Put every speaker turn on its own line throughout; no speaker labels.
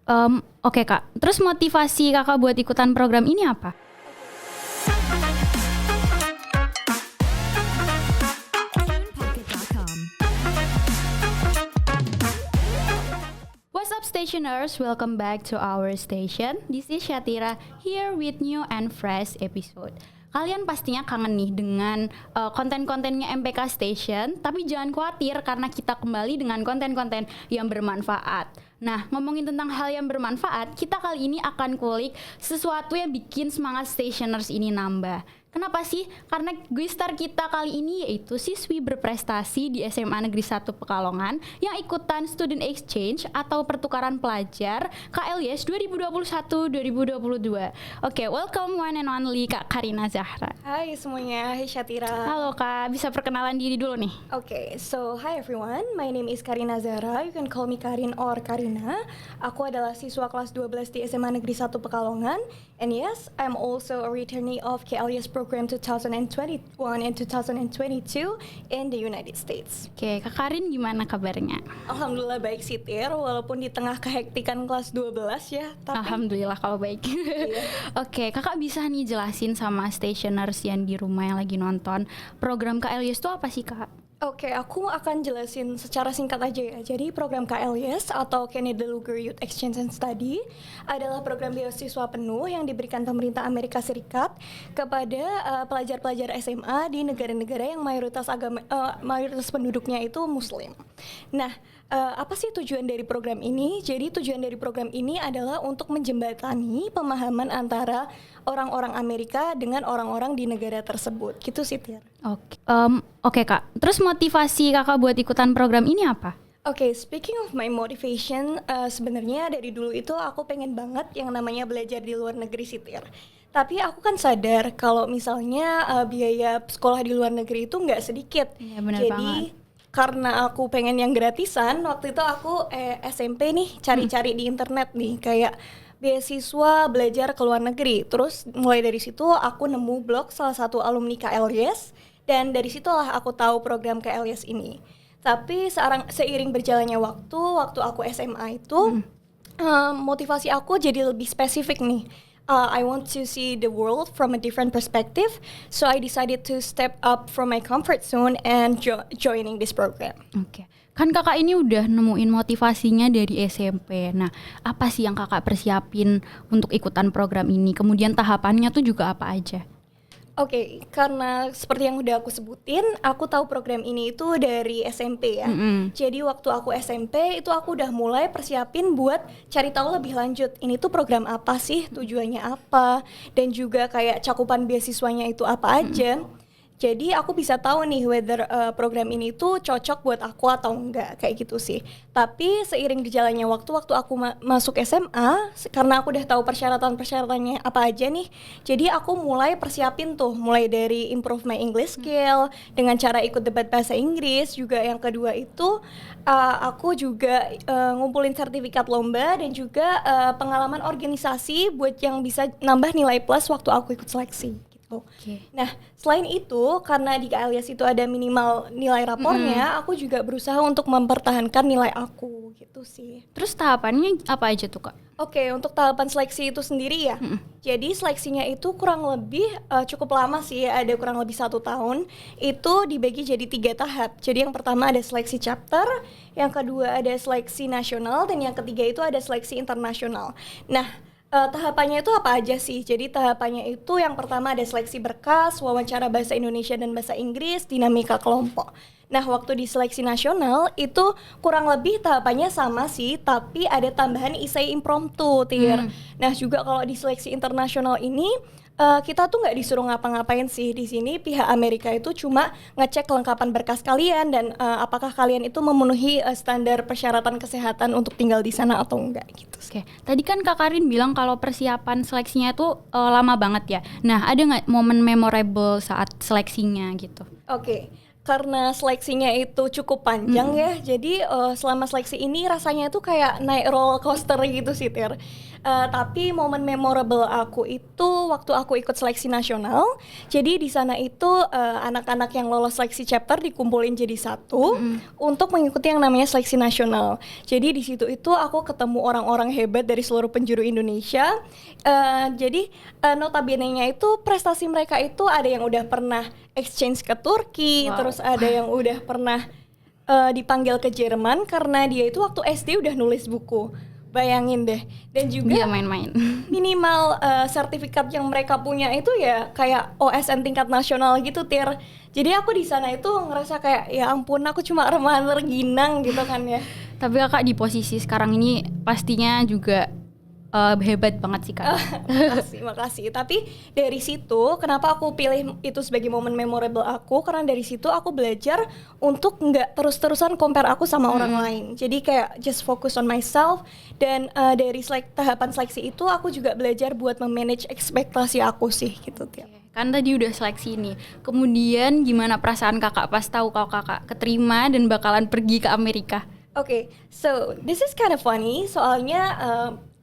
Oke Kak, terus motivasi Kakak buat ikutan program ini apa? What's up stationers, welcome back to our station. This is Syatira here with new and fresh episode. Kalian pastinya kangen nih dengan konten-kontennya MPK Station, tapi jangan khawatir karena kita kembali dengan konten-konten yang bermanfaat. Nah, ngomongin tentang hal yang bermanfaat, kita kali ini akan kulik sesuatu yang bikin semangat stationers ini nambah. Kenapa sih? Karena guest star kita kali ini yaitu siswi berprestasi di SMA Negeri 1 Pekalongan yang ikutan Student Exchange atau pertukaran pelajar KLIS 2021-2022. Oke, welcome one and only Kak Karina Zahra.
Hai semuanya, hai Syatira.
Halo Kak, bisa perkenalan diri dulu nih?
Okay, so hi everyone, my name is Karina Zahra. You can call me Karin or Karina. Aku adalah siswa kelas 12 di SMA Negeri 1 Pekalongan. And yes, I'm also a returnee of KLIS program 2021 and 2022 in the United States.
Oke, Kak Karin gimana kabarnya?
Alhamdulillah baik Sitir, walaupun di tengah kehektikan kelas 12 ya. Tapi
Alhamdulillah kalau baik.
Iya.
Oke, Kakak bisa nih jelasin sama stationers yang di rumah yang lagi nonton program KLIS itu apa sih Kak?
Oke, aku akan jelasin secara singkat aja ya. Jadi program KLIS atau Canada Luger Youth Exchange and Study adalah program beasiswa penuh yang diberikan pemerintah Amerika Serikat kepada pelajar-pelajar SMA di negara-negara yang mayoritas penduduknya itu Muslim. Nah, apa sih tujuan dari program ini? Jadi tujuan dari program ini adalah untuk menjembatani pemahaman antara orang-orang Amerika dengan orang-orang di negara tersebut. Gitu sih, Tir.
Oke Kak, terus motivasi Kakak buat ikutan program ini apa?
Oke, speaking of my motivation, sebenarnya dari dulu itu aku pengen banget yang namanya belajar di luar negeri sih, Tir. Tapi aku kan sadar kalau misalnya biaya sekolah di luar negeri itu nggak sedikit.
Iya, benar
Jadi
banget.
karena aku pengen yang gratisan, waktu itu aku SMP nih cari-cari di internet nih kayak beasiswa belajar ke luar negeri. Terus mulai dari situ aku nemu blog salah satu alumni KLIS dan dari situlah aku tahu program KLIS ini. Tapi seiring berjalannya waktu aku SMA itu motivasi aku jadi lebih spesifik nih. I want to see the world from a different perspective, so I decided to step up from my comfort zone and joining this program.
Oke, kan Kakak ini udah nemuin motivasinya dari SMP. Nah, apa sih yang Kakak persiapin untuk ikutan program ini? Kemudian tahapannya tuh juga apa aja?
Oke, karena seperti yang udah aku sebutin, aku tahu program ini itu dari SMP ya. Jadi waktu aku SMP itu aku udah mulai persiapin buat cari tahu lebih lanjut. Ini tuh program apa sih, tujuannya apa, dan juga kayak cakupan beasiswanya itu apa aja. Jadi aku bisa tahu nih whether program ini tuh cocok buat aku atau enggak, kayak gitu sih. Tapi seiring berjalannya waktu aku masuk SMA, karena aku udah tahu persyaratan-persyaratannya apa aja nih, jadi aku mulai persiapin tuh, mulai dari improve my English skill, dengan cara ikut debat bahasa Inggris, juga yang kedua itu aku juga ngumpulin sertifikat lomba dan juga pengalaman organisasi buat yang bisa nambah nilai plus waktu aku ikut seleksi.
Oke.
Nah, selain itu, karena di KLIS itu ada minimal nilai rapornya, aku juga berusaha untuk mempertahankan nilai aku, gitu sih.
Terus tahapannya apa aja tuh Kak?
Oke, untuk tahapan seleksi itu sendiri ya. Jadi seleksinya itu kurang lebih cukup lama sih, ada kurang lebih 1 tahun. Itu dibagi jadi 3 tahap. Jadi yang pertama ada seleksi chapter, yang kedua ada seleksi nasional, dan yang ketiga itu ada seleksi internasional. Nah, tahapannya itu apa aja sih? Jadi tahapannya itu yang pertama ada seleksi berkas, wawancara bahasa Indonesia dan bahasa Inggris, dinamika kelompok. Nah, waktu di seleksi nasional itu kurang lebih tahapannya sama sih, tapi ada tambahan essay impromptu, Tir. Nah, juga kalau di seleksi internasional ini kita tuh nggak disuruh ngapa-ngapain sih di sini. Pihak Amerika itu cuma ngecek kelengkapan berkas kalian dan apakah kalian itu memenuhi standar persyaratan kesehatan untuk tinggal di sana atau enggak gitu.
Oke, tadi kan Kak Karin bilang kalau persiapan seleksinya itu lama banget ya. Nah, ada nggak momen memorable saat seleksinya gitu?
Oke. Karena seleksinya itu cukup panjang ya, jadi selama seleksi ini rasanya itu kayak naik roller coaster gitu sih, Tir. Tapi momen memorable aku itu waktu aku ikut seleksi nasional. Jadi di sana itu anak-anak yang lolos seleksi chapter dikumpulin jadi satu untuk mengikuti yang namanya seleksi nasional. Jadi di situ itu aku ketemu orang-orang hebat dari seluruh penjuru Indonesia. Jadi notabene-nya itu prestasi mereka itu ada yang udah pernah exchange ke Turki, terus ada yang udah pernah dipanggil ke Jerman karena dia itu waktu SD udah nulis buku. Bayangin deh. Dan juga
dia main-main.
Minimal sertifikat yang mereka punya itu ya kayak OSN tingkat nasional gitu, Tir. Jadi aku di sana itu ngerasa kayak ya ampun, aku cuma remaja terginang gitu kan ya.
Tapi kakak di posisi sekarang ini pastinya juga hebat banget sih kak.
Makasih. Tapi dari situ kenapa aku pilih itu sebagai momen memorable aku, karena dari situ aku belajar untuk nggak terus-terusan compare aku sama orang lain. Jadi kayak just focus on myself. Dan dari tahapan seleksi itu aku juga belajar buat memanage ekspektasi aku sih gitu.
Kan tadi udah seleksi nih, kemudian gimana perasaan kakak pas tahu kalau kakak keterima dan bakalan pergi ke Amerika?
Okay, so this is kind of funny, soalnya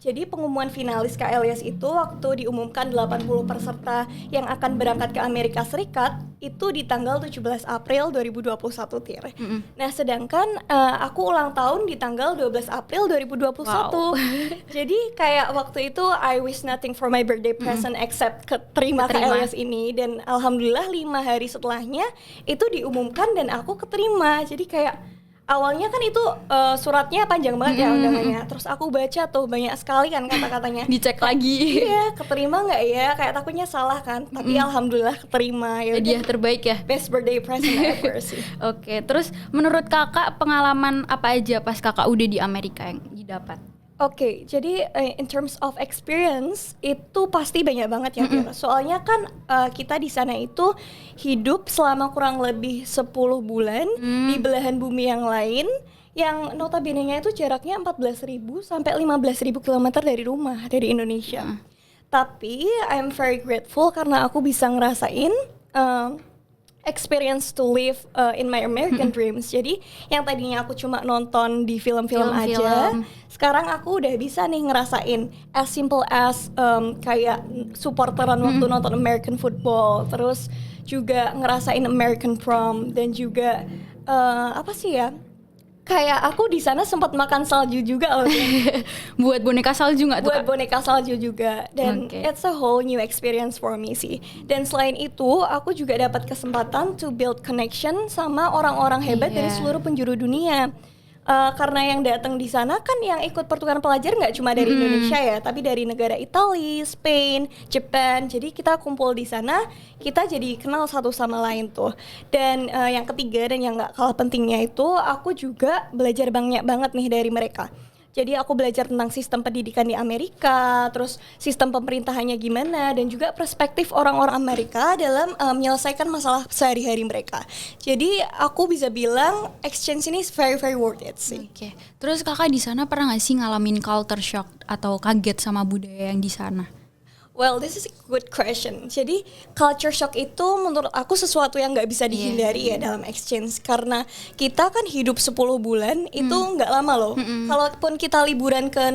jadi pengumuman finalis KLIS itu waktu diumumkan 80 peserta yang akan berangkat ke Amerika Serikat itu di tanggal 17 April 2021, Tir. Nah, sedangkan aku ulang tahun di tanggal 12 April 2021. Wow. Jadi kayak waktu itu I wish nothing for my birthday present except keterima KLIS ini, dan alhamdulillah 5 hari setelahnya itu diumumkan dan aku keterima. Jadi kayak awalnya kan itu suratnya panjang banget ya undangannya. Terus aku baca tuh banyak sekali kan kata-katanya.
Dicek lagi.
Iya, keterima nggak ya? Kayak takutnya salah kan. Tapi alhamdulillah keterima.
Hadiah terbaik ya.
Best birthday present ever sih.
Oke, terus menurut kakak pengalaman apa aja pas kakak udah di Amerika yang didapat?
Oke, jadi in terms of experience itu pasti banyak banget ya, Tira. Soalnya kan kita di sana itu hidup selama kurang lebih 10 bulan di belahan bumi yang lain, yang notabene-nya itu jaraknya 14.000 sampai 15.000 kilometer dari rumah, dari Indonesia. Tapi I'm very grateful karena aku bisa ngerasain experience to live in my American dreams. Jadi yang tadinya aku cuma nonton di film-film aja, sekarang aku udah bisa nih ngerasain as simple as kayak supporteran waktu nonton American football, terus juga ngerasain American prom, dan juga apa sih ya, kayak aku di sana sempat makan salju juga loh.
Buat boneka salju nggak tuh?
Buat boneka salju juga. Dan it's a whole new experience for me sih. Dan selain itu, aku juga dapat kesempatan to build connection sama orang-orang hebat dari seluruh penjuru dunia. Karena yang datang di sana kan yang ikut pertukaran pelajar nggak cuma dari Indonesia ya, tapi dari negara Italia, Spain, Jepang. Jadi kita kumpul di sana, kita jadi kenal satu sama lain tuh. Dan yang ketiga dan yang nggak kalah pentingnya itu, aku juga belajar banyak banget nih dari mereka. Jadi aku belajar tentang sistem pendidikan di Amerika, terus sistem pemerintahannya gimana, dan juga perspektif orang-orang Amerika dalam menyelesaikan masalah sehari-hari mereka. Jadi aku bisa bilang exchange ini very very worth it sih.
Oke. Terus kakak di sana pernah nggak sih ngalamin culture shock atau kaget sama budaya yang di sana?
Well, this is a good question. Jadi culture shock itu menurut aku sesuatu yang nggak bisa dihindari ya dalam exchange, karena kita kan hidup 10 bulan itu nggak lama loh. Kalaupun kita liburan ke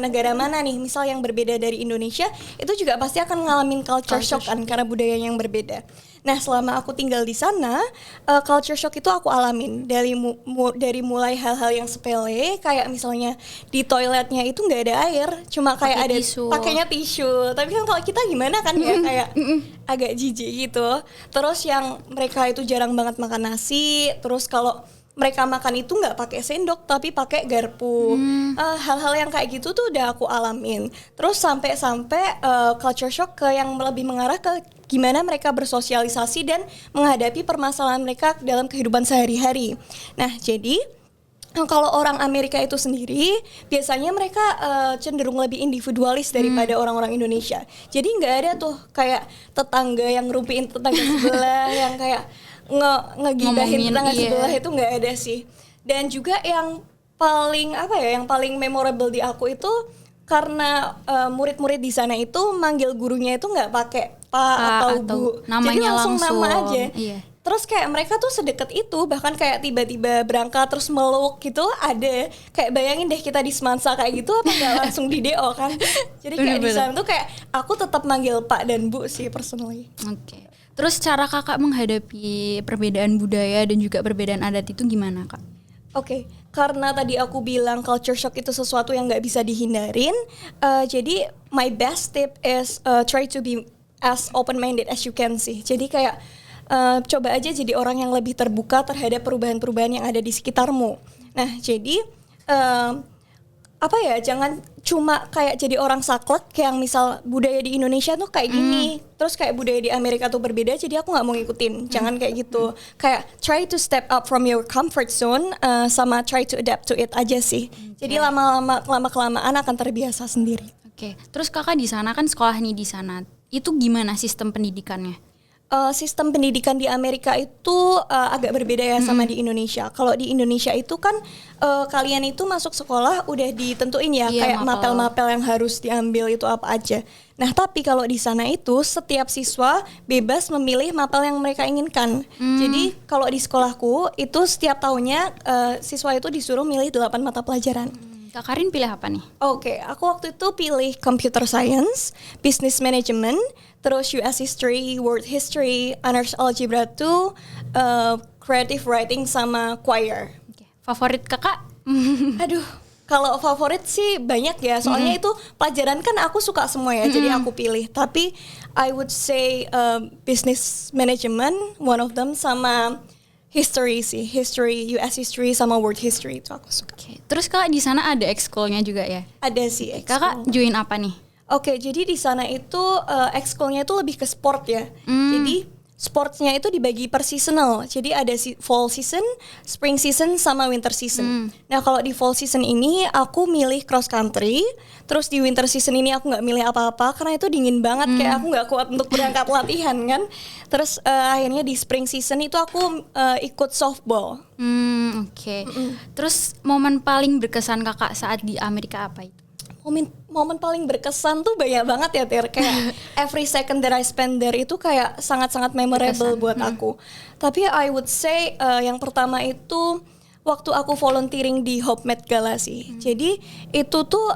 negara mana nih, misal yang berbeda dari Indonesia, itu juga pasti akan ngalamin culture shock kan, karena budaya yang berbeda. Nah, selama aku tinggal di sana, culture shock itu aku alamin dari mulai hal-hal yang sepele, kayak misalnya di toiletnya itu nggak ada air, cuma kayak ada pakainya tisu. Tapi kan kalau kita gimana kan ya, kayak agak jijik gitu. Terus yang mereka itu jarang banget makan nasi. Terus kalau mereka makan itu nggak pakai sendok tapi pakai garpu. Hal-hal yang kayak gitu tuh udah aku alamin. Terus sampai culture shock ke yang lebih mengarah ke gimana mereka bersosialisasi dan menghadapi permasalahan mereka dalam kehidupan sehari-hari. Nah, jadi kalau orang Amerika itu sendiri biasanya mereka cenderung lebih individualis daripada orang-orang Indonesia. Jadi nggak ada tuh kayak tetangga yang ngerupiin tetangga sebelah, yang kayak ngegibahin tetangga sebelah, itu nggak ada sih. Dan juga yang paling memorable di aku itu karena murid-murid di sana itu manggil gurunya itu nggak pakai Pak atau Bu,
namanya
jadi langsung nama aja. Terus kayak mereka tuh sedekat itu, bahkan kayak tiba-tiba berangkat terus meluk gitu ada. Kayak bayangin deh kita di Semansa kayak gitu apa nggak langsung di DO kan. Jadi kayak di sana tuh kayak aku tetap manggil Pak dan Bu sih personally.
Oke. Terus cara kakak menghadapi perbedaan budaya dan juga perbedaan adat itu gimana kak?
Oke, karena tadi aku bilang culture shock itu sesuatu yang nggak bisa dihindarin, jadi my best tip is try to be as open-minded as you can sih. Jadi kayak coba aja jadi orang yang lebih terbuka terhadap perubahan-perubahan yang ada di sekitarmu. Nah, jadi apa ya, jangan cuma kayak jadi orang saklek yang misal budaya di Indonesia tuh kayak gini, terus kayak budaya di Amerika tuh berbeda, jadi aku nggak mau ngikutin. Jangan kayak gitu. Kayak try to step up from your comfort zone, sama try to adapt to it aja sih. Jadi lama-kelamaan akan terbiasa sendiri.
Oke. Terus kakak di sana kan sekolah nih di sana, itu gimana sistem pendidikannya?
Sistem pendidikan di Amerika itu agak berbeda ya sama di Indonesia. Kalau di Indonesia itu kan kalian itu masuk sekolah udah ditentuin ya, kayak mapel-mapel yang harus diambil itu apa aja. Nah, tapi kalau di sana itu setiap siswa bebas memilih mapel yang mereka inginkan. Jadi kalau di sekolahku itu setiap tahunnya siswa itu disuruh milih 8 mata pelajaran.
Kak Karin pilih apa nih?
Oke, aku waktu itu pilih Computer Science, Business Management, terus US History, World History, Honors Algebra 2, Creative Writing sama Choir.
Oke. Favorit kakak?
Aduh, kalau favorit sih banyak ya, soalnya itu pelajaran kan aku suka semua ya, jadi aku pilih. Tapi I would say Business Management, one of them, sama History sih, US History sama World History itu aku suka.
Oke. Terus kakak di sana ada ekskulnya juga ya?
Ada sih ekskul.
Kakak join apa nih?
Oke, jadi di sana itu ekskulnya itu lebih ke sport ya. Jadi sportsnya itu dibagi per seasonal. Jadi ada fall season, spring season, sama winter season. Nah, kalau di fall season ini aku milih cross country. Terus di winter season ini aku nggak milih apa-apa karena itu dingin banget, kayak aku nggak kuat untuk berangkat latihan kan. Terus akhirnya di spring season itu aku ikut softball.
Oke. Terus momen paling berkesan kakak saat di Amerika apa itu?
Momen paling berkesan tuh banyak banget ya, Tir. Kayak every second that I spend there itu kayak sangat-sangat memorable buat aku. Tapi I would say yang pertama itu waktu aku volunteering di Hope Met Gala sih. Jadi itu tuh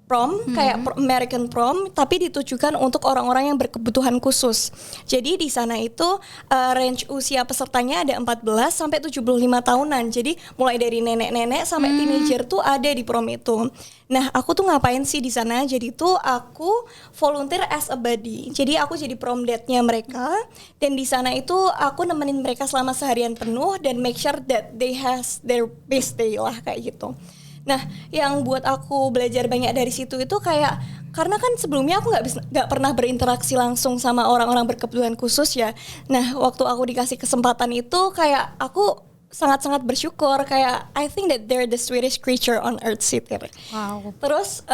prom, kayak American prom, tapi ditujukan untuk orang-orang yang berkebutuhan khusus. Jadi di sana itu range usia pesertanya ada 14 sampai 75 tahunan. Jadi mulai dari nenek-nenek sampai teenager tuh ada di prom itu. Nah, aku tuh ngapain sih di sana? Jadi tuh aku volunteer as a buddy. Jadi aku jadi prom date-nya mereka, dan di sana itu aku nemenin mereka selama seharian penuh dan make sure that they has their best day lah kayak gitu. Nah, yang buat aku belajar banyak dari situ itu kayak karena kan sebelumnya aku nggak pernah berinteraksi langsung sama orang-orang berkebutuhan khusus ya. Nah, waktu aku dikasih kesempatan itu kayak aku sangat-sangat bersyukur, kayak I think that they're the sweetest creature on earth sih.
Wow.
Terus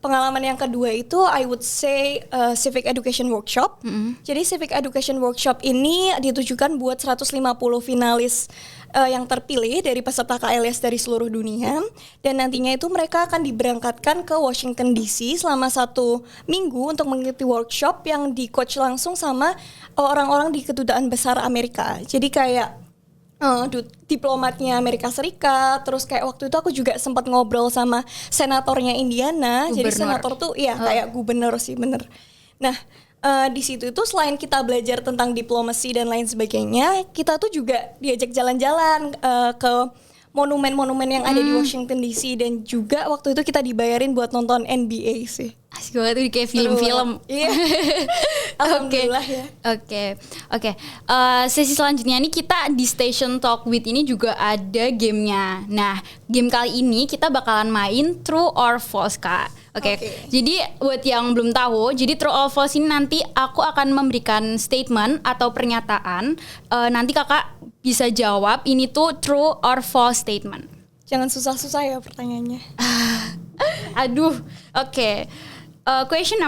pengalaman yang kedua itu I would say civic education workshop. Jadi civic education workshop ini ditujukan buat 150 finalis yang terpilih dari peserta KLS dari seluruh dunia, dan nantinya itu mereka akan diberangkatkan ke Washington DC selama 1 minggu untuk mengikuti workshop yang di coach langsung sama orang-orang di kedutaan besar Amerika. Jadi kayak diplomatnya Amerika Serikat, terus kayak waktu itu aku juga sempat ngobrol sama senatornya Indiana. Gubernur. Jadi senator tuh ya kayak gubernur sih, bener. Nah, di situ itu selain kita belajar tentang diplomasi dan lain sebagainya, kita tuh juga diajak jalan-jalan ke monumen-monumen yang ada di Washington DC, dan juga waktu itu kita dibayarin buat nonton NBA sih.
Asik banget tuh, kayak film-film.
Iya. Alhamdulillah ya.
Oke. Sesi selanjutnya nih kita di Station Talk with ini juga ada gamenya. Nah, game kali ini kita bakalan main True or False, Kak. Oke. Jadi buat yang belum tahu, jadi True or False ini nanti aku akan memberikan statement atau pernyataan. Nanti kakak bisa jawab ini tuh true or false statement.
Jangan susah-susah ya pertanyaannya.
Aduh. Oke. Statement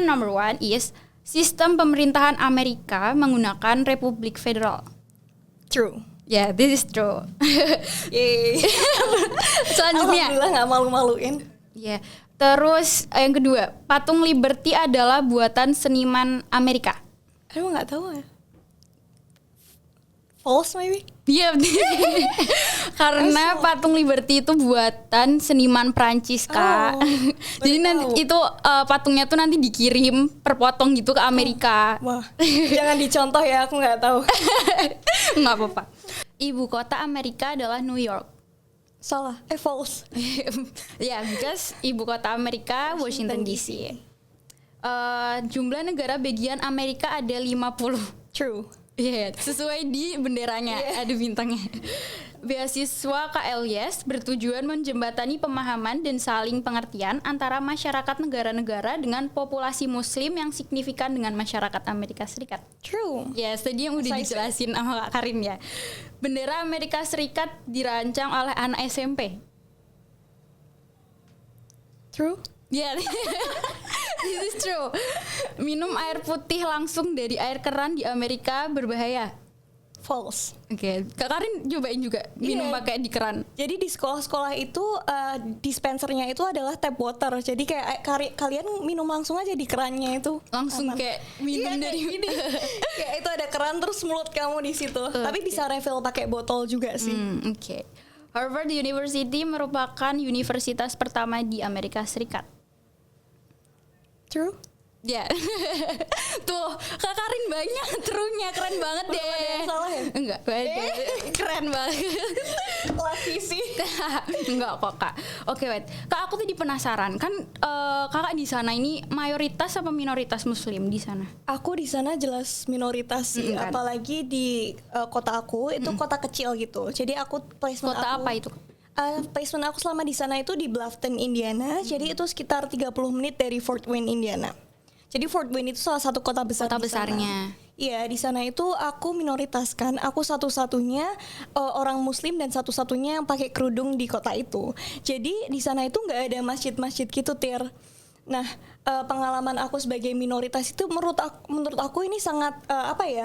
number one is sistem pemerintahan Amerika menggunakan Republik Federal.
True.
Yeah, this is true.
Yeay.
Selanjutnya.
Alhamdulillah nggak malu-maluin.
Yeah. Terus yang kedua, patung Liberty adalah buatan seniman Amerika.
Aduh, nggak tahu ya. False maybe?
Iya, karena patung Liberty itu buatan seniman Prancis, Kak. Jadi nanti itu patungnya tuh nanti dikirim per potong gitu ke Amerika.
Wah, jangan dicontoh ya, aku nggak tahu.
Nggak apa-apa. Ibu kota Amerika adalah New York.
Salah, false.
Ya, because ibu kota Amerika Washington DC. Jumlah negara bagian Amerika ada 50.
True.
Iya, sesuai di benderanya ada bintangnya. Beasiswa KLIS bertujuan menjembatani pemahaman dan saling pengertian antara masyarakat negara-negara dengan populasi muslim yang signifikan dengan masyarakat Amerika Serikat.
True.
Ya, tadi yang udah dijelasin sama Kak Karin ya. Bendera Amerika Serikat dirancang oleh anak SMP.
True.
Ya, this is true. Minum air putih langsung dari air keran di Amerika berbahaya.
False.
Oke, Kak Karin cobain juga minum pakai di keran.
Jadi di sekolah-sekolah itu dispensernya itu adalah tap water. Jadi kayak kalian minum langsung aja di kerannya itu.
Langsung
aman.
kayak minum dari
gini. Kayak itu ada keran terus mulut kamu di situ. Tapi bisa refill pakai botol juga sih.
Oke. Harvard University merupakan universitas pertama di Amerika Serikat.
True.
Ya, tuh Kak Karin banyak trunya, keren banget deh.
Belum ada yang salah ya?
Enggak, keren banget.
Lasisi.
Enggak kok Kak. Oke, wait. Kak, aku tadi penasaran kan kakak di sana ini mayoritas apa minoritas Muslim di sana?
Aku di sana jelas minoritas sih,
kan?
apalagi di kota aku itu kota kecil gitu. Jadi aku placement
Kota
aku.
apa itu?
Placement aku selama di sana itu di Bluffton, Indiana. Jadi itu sekitar 30 menit dari Fort Wayne, Indiana. Jadi Fort Wayne itu salah satu kota besar.
Kota besarnya.
Iya, di sana itu aku minoritas kan. Aku satu-satunya orang Muslim dan satu-satunya yang pakai kerudung di kota itu. Jadi di sana itu nggak ada masjid-masjid gitu, Tir. Nah, pengalaman aku sebagai minoritas itu menurut aku ini sangat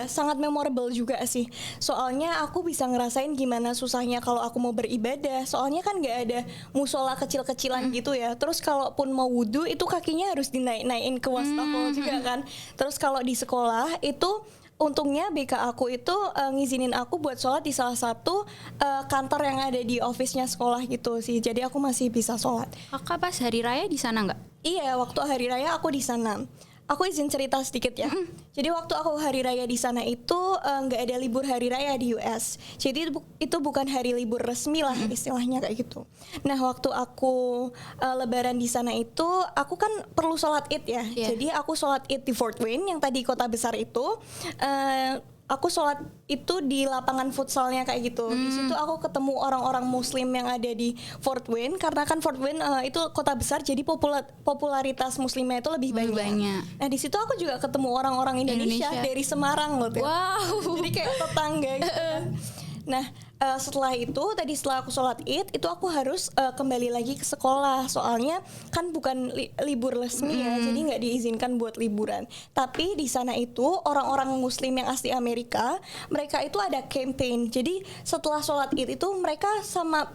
sangat memorable juga sih. Soalnya aku bisa ngerasain gimana susahnya kalau aku mau beribadah. Soalnya kan nggak ada musola kecil-kecilan gitu ya. Terus kalaupun mau wudhu itu kakinya harus dinaik-naikin ke wastafel juga kan. Terus kalau di sekolah itu untungnya BK aku itu ngizinin aku buat sholat di salah satu kantor yang ada di office-nya sekolah gitu sih. Jadi aku masih bisa sholat.
Kakak pas hari raya di sana nggak?
Iya, waktu hari raya aku di sana. Aku izin cerita sedikit ya. Jadi waktu aku hari raya di sana itu nggak ada libur hari raya di US. Jadi itu bukan hari libur resmi lah istilahnya kayak gitu. Nah waktu aku lebaran di sana itu aku kan perlu sholat id ya. Jadi aku sholat id di Fort Wayne yang tadi kota besar itu. Aku sholat itu di lapangan futsalnya kayak gitu. Di situ aku ketemu orang-orang Muslim yang ada di Fort Wayne karena kan Fort Wayne itu kota besar jadi popularitas Muslimnya itu lebih banyak. Nah di situ aku juga ketemu orang-orang Indonesia dari Semarang loh.
Wow.
Jadi kayak tetangga gitu kan. Nah setelah aku sholat id itu aku harus kembali lagi ke sekolah soalnya kan bukan libur resmi ya, jadi nggak diizinkan buat liburan. Tapi di sana itu orang-orang Muslim yang asli Amerika mereka itu ada campaign, jadi setelah sholat id itu mereka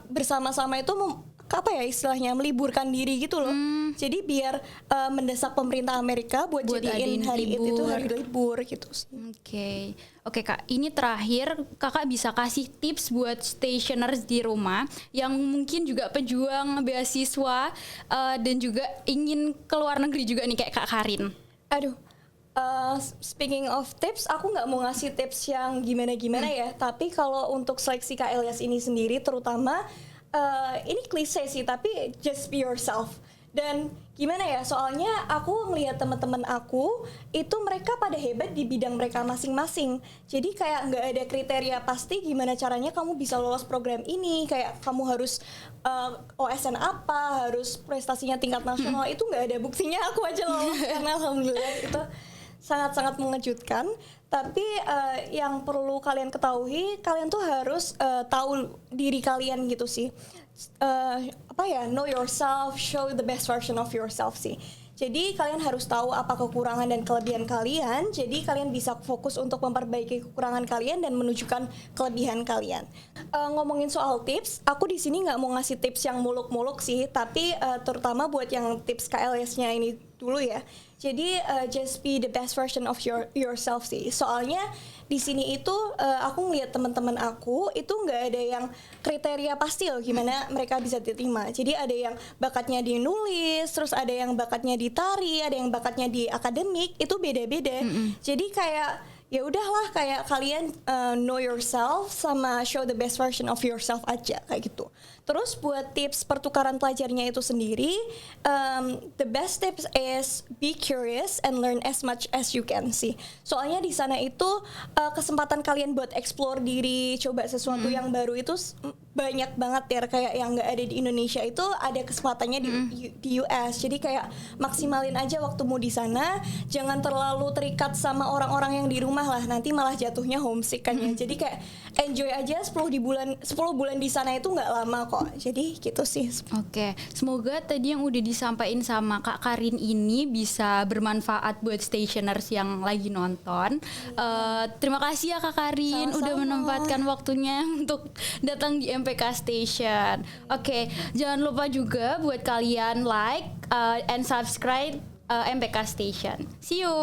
bersama-sama itu istilahnya meliburkan diri gitu loh. Jadi biar mendesak pemerintah Amerika buat jadiin hari Id itu hari libur gitu sih.
Oke Kak, ini terakhir Kakak bisa kasih tips buat stationers di rumah yang mungkin juga pejuang beasiswa dan juga ingin keluar negeri juga nih kayak Kak Karin.
Aduh. Speaking of tips, aku nggak mau ngasih tips yang gimana-gimana ya. Tapi kalau untuk seleksi KLIS ini sendiri terutama ini klise sih, tapi just be yourself. Dan gimana ya, soalnya aku ngelihat teman-teman aku itu mereka pada hebat di bidang mereka masing-masing. Jadi kayak nggak ada kriteria pasti gimana caranya kamu bisa lolos program ini. Kayak kamu harus OSN apa, harus prestasinya tingkat nasional, itu nggak ada buktinya. Aku aja lolos karena alhamdulillah itu sangat-sangat mengejutkan. Tapi yang perlu kalian ketahui, kalian tuh harus tahu diri kalian gitu sih. Know yourself, show the best version of yourself sih. Jadi kalian harus tahu apa kekurangan dan kelebihan kalian. Jadi kalian bisa fokus untuk memperbaiki kekurangan kalian dan menunjukkan kelebihan kalian. Ngomongin soal tips, aku di sini nggak mau ngasih tips yang muluk-muluk sih, tapi terutama buat yang tips KLS-nya ini dulu ya. Jadi just be the best version of yourself sih. Soalnya di sini itu aku ngeliat teman-teman aku itu nggak ada yang kriteria pasti loh gimana mereka bisa diterima. Jadi ada yang bakatnya di nulis, terus ada yang bakatnya di tari, ada yang bakatnya di akademik, itu beda-beda. Jadi kayak ya udahlah kayak kalian know yourself sama show the best version of yourself aja kayak gitu. Terus buat tips pertukaran pelajarnya itu sendiri, the best tips is be curious and learn as much as you can sih. Soalnya di sana itu kesempatan kalian buat explore diri, coba sesuatu yang baru itu banyak banget ya, kayak yang nggak ada di Indonesia itu ada kesempatannya di US. Jadi kayak maksimalin aja waktumu di sana, jangan terlalu terikat sama orang-orang yang di rumah lah, nanti malah jatuhnya homesick kan ya. Jadi kayak enjoy aja 10 bulan di sana itu nggak lama kok. Jadi gitu sih.
Oke, semoga tadi yang udah disampaikan sama Kak Karin ini bisa bermanfaat buat stationers yang lagi nonton. Terima kasih ya Kak Karin.
Sama-sama.
Udah menempatkan waktunya untuk datang di MPK Station. Oke, jangan lupa juga buat kalian like and subscribe MPK Station. See you.